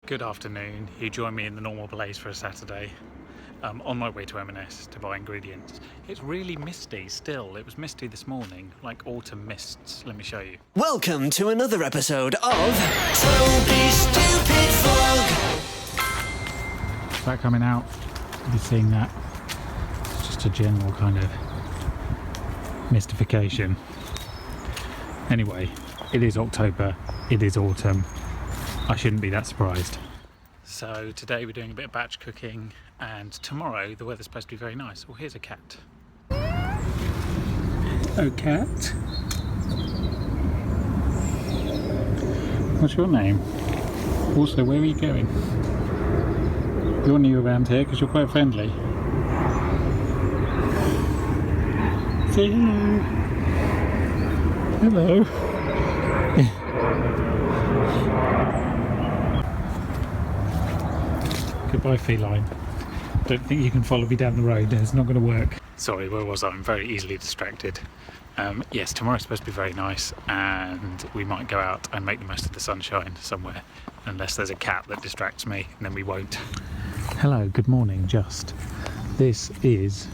Good afternoon. You join me in the normal place for a Saturday. On my way to M&S to buy ingredients. It's really misty still. It was misty this morning, like autumn mists. Let me show you. Welcome to another episode of Toby Stupid Vlog. Is that coming out? You're seeing that? It's just a general kind of mystification. Anyway, it is October. It is autumn. I shouldn't be that surprised. So today we're doing a bit of batch cooking, and tomorrow the weather's supposed to be very nice. Oh, here's a cat. Oh, cat. What's your name? Also, where are you going? You're new around here because you're quite friendly. Say hello. Hello. Goodbye, feline. Don't think you can follow me down the road. It's not going to work. Sorry, where was I? I'm very easily distracted. Yes, tomorrow's supposed to be very nice, and we might go out and make the most of the sunshine somewhere, unless there's a cat that distracts me, and then we won't. Hello, good morning, just. This is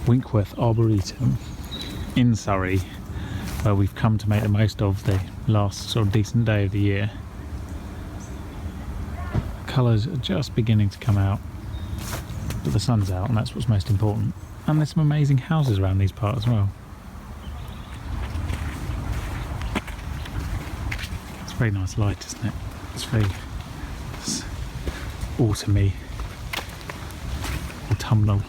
Winkworth Arboretum in Surrey, where we've come to make the most of the last sort of decent day of the year. Colours are just beginning to come out, but the sun's out and that's what's most important. And there's some amazing houses around these parts as well. It's a very nice light, isn't it? It's autumny, autumnal.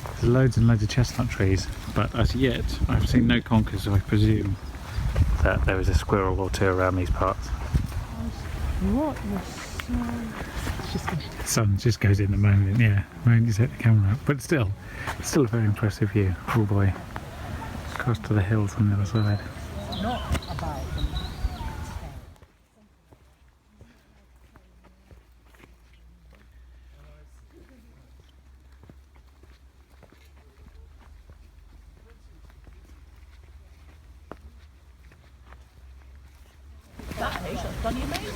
There's loads and loads of chestnut trees, but as yet I've seen no conkers, so I presume that there is a squirrel or two around these parts. What the sun? The sun just goes in the moment, yeah. The moment you set the camera up. But still, it's still a very impressive view. Oh boy. Across to the hills on the other side. It's not about them. That hazel's bloody amazing.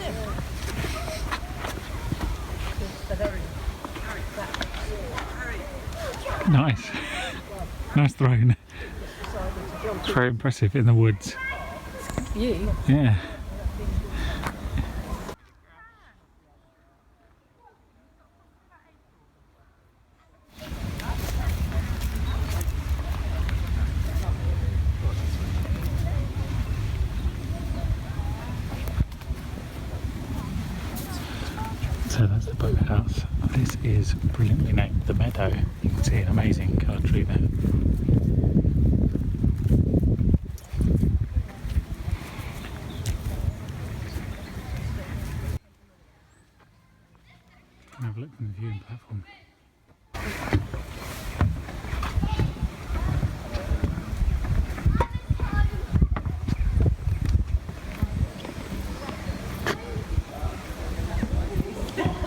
Nice. Nice throne. It's very impressive in the woods. You? Yeah. So that's the boathouse. This is brilliantly named The Meadow. You can see an amazing colour tree there. Have a look from the viewing platform.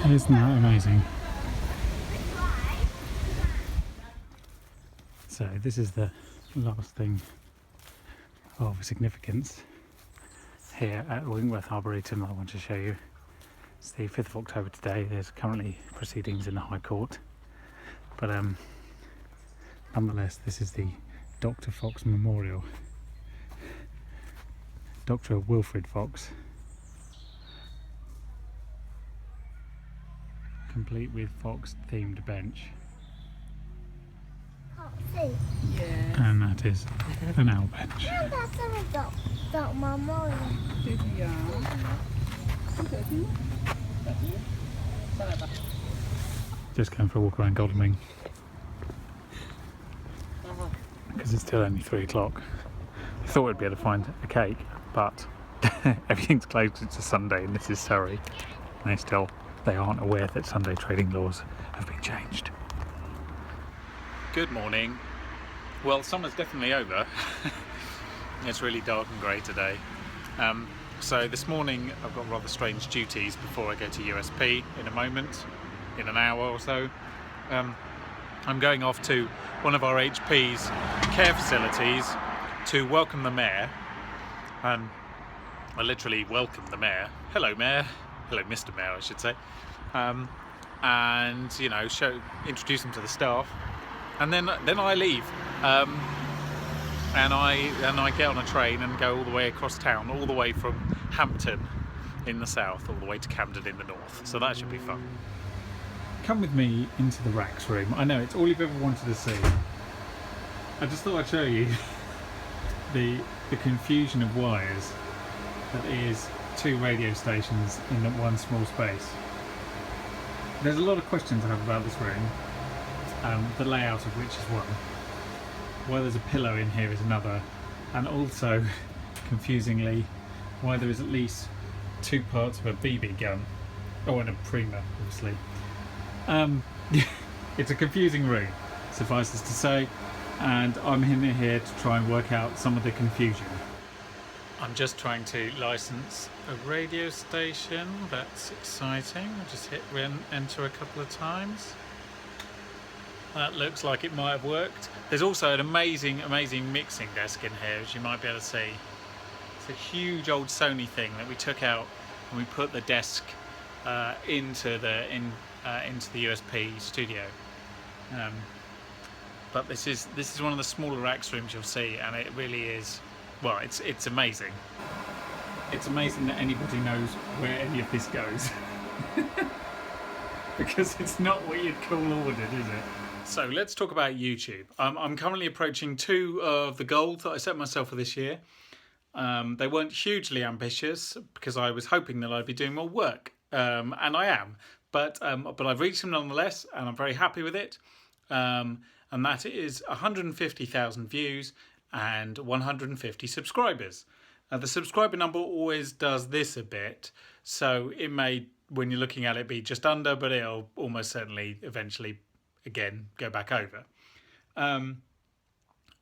Isn't that amazing? So this is the last thing of significance here at Winkworth Arboretum I want to show you. It's the 5th of October today. There's currently proceedings in the High Court, but nonetheless this is the Dr. Fox Memorial. Dr. Wilfred Fox, complete with Fox themed bench. Yeah. And that is an owl bench. That's a Dr. Memorial. Just going for a walk around Godalming because it's still only 3 o'clock. I thought we'd be able to find a cake, but everything's closed. It's a Sunday and this is Surrey, and they aren't aware that Sunday trading laws have been changed. Good morning. Well, summer's definitely over. It's really dark and grey today. So this morning I've got rather strange duties before I go to USP in a moment, in an hour or so. I'm going off to one of our HP's care facilities to welcome the mayor. I literally welcomed the mayor. Hello, mayor. Hello, Mr. Mayor, I should say. And you know, introduce them to the staff, and then I leave, and I get on a train and go all the way across town, all the way from Hampton in the south, all the way to Camden in the north. So that should be fun. Come with me into the racks room. I know it's all you've ever wanted to see. I just thought I'd show you the confusion of wires that is 2 radio stations in one small space. There's a lot of questions I have about this room, the layout of which is one, why there's a pillow in here is another, and also, confusingly, why there is at least 2 parts of a BB gun. Oh, and a Prima, obviously. It's a confusing room, suffices to say, and I'm in here to try and work out some of the confusion. I'm just trying to license a radio station. That's exciting. I'll just hit enter a couple of times. That looks like it might have worked. There's also an amazing mixing desk in here, as you might be able to see. It's a huge old Sony thing that we took out and we put the desk into the USP studio. But this is one of the smaller racks rooms you'll see, and it really is. Well, it's amazing. It's amazing that anybody knows where any of this goes. Because it's not what you'd call ordered, is it? So let's talk about YouTube. I'm currently approaching 2 of the goals that I set myself for this year. They weren't hugely ambitious because I was hoping that I'd be doing more work, and I am. But I've reached them nonetheless, and I'm very happy with it. And that is 150,000 views and 150 subscribers. The subscriber number always does this a bit, so it may, when you're looking at it, be just under, but it'll almost certainly eventually again go back over.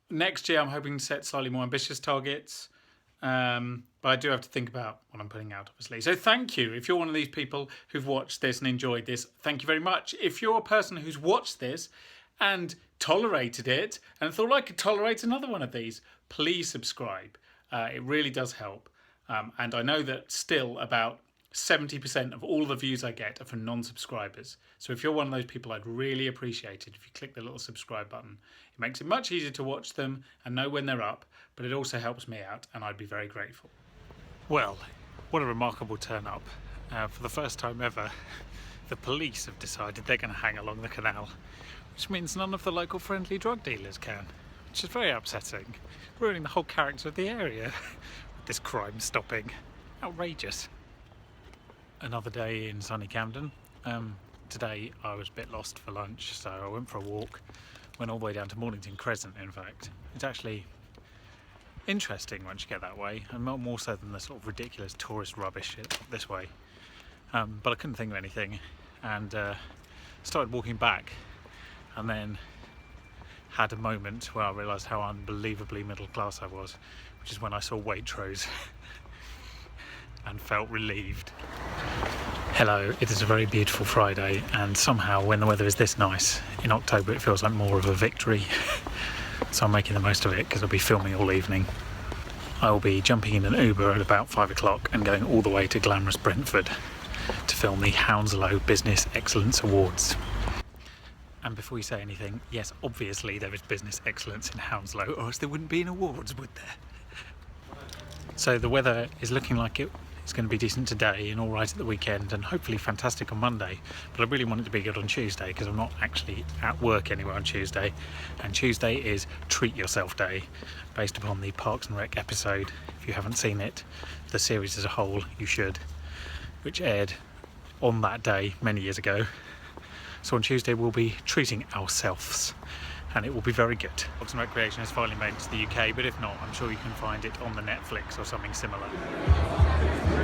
Next year I'm hoping to set slightly more ambitious targets, but I do have to think about what I'm putting out, obviously. So thank you if you're one of these people who've watched this and enjoyed this. Thank you very much. If you're a person who's watched this and tolerated it and thought I could tolerate another one of these, please subscribe. It really does help, and I know that still about 70% of all the views I get are from non-subscribers. So if you're one of those people, I'd really appreciate it if you click the little subscribe button. It makes it much easier to watch them and know when they're up, but it also helps me out, and I'd be very grateful. Well, what a remarkable turn up. For the first time ever, the police have decided they're going to hang along the canal, which means none of the local friendly drug dealers can, which is very upsetting, ruining the whole character of the area with this crime stopping. Outrageous. Another day in sunny Camden. Today I was a bit lost for lunch, so I went for a walk, went all the way down to Mornington Crescent in fact. It's actually interesting once you get that way, and more so than the sort of ridiculous tourist rubbish this way. But I couldn't think of anything, and started walking back, and then had a moment where I realised how unbelievably middle class I was, which is when I saw Waitrose and felt relieved. Hello, it is a very beautiful Friday, and somehow when the weather is this nice in October it feels like more of a victory. So I'm making the most of it because I'll be filming all evening. I will be jumping in an Uber at about 5 o'clock and going all the way to glamorous Brentford to film the Housnlow Business Excellence Awards. And before you say anything, yes, obviously there is business excellence in Housnlow, or else there wouldn't be an awards, would there? So the weather is looking like it's going to be decent today and all right at the weekend, and hopefully fantastic on Monday. But I really want it to be good on Tuesday because I'm not actually at work anywhere on Tuesday, and Tuesday is Treat Yourself Day, based upon the Parks and Rec episode. If you haven't seen it, the series as a whole, you should, which aired on that day many years ago. So on Tuesday we'll be treating ourselves, and it will be very good. Parks and Recreation has finally made it to the UK, but if not, I'm sure you can find it on the Netflix or something similar.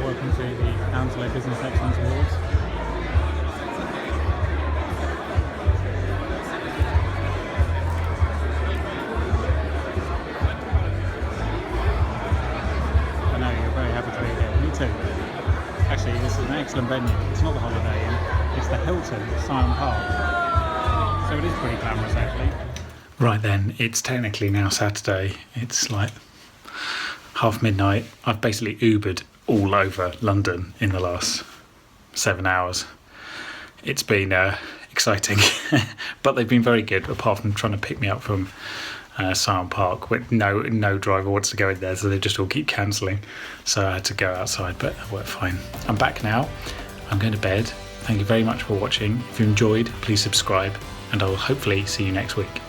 Welcome to the Housnlow Business Excellence Awards. I know, you're very happy to be here. Me too. Actually, this is an excellent venue. It's not the Holiday Inn, it's the Hilton, Syon Park. So it is pretty glamorous actually. Right then, it's technically now Saturday. It's like midnight. I've basically Ubered all over London in the last 7 hours. It's been exciting, but they've been very good, apart from trying to pick me up from Scion Park, where no driver wants to go in there, so they just all keep cancelling. So I had to go outside, but it worked fine. I'm back now. I'm going to bed. Thank you very much for watching. If you enjoyed, please subscribe, and I will hopefully see you next week.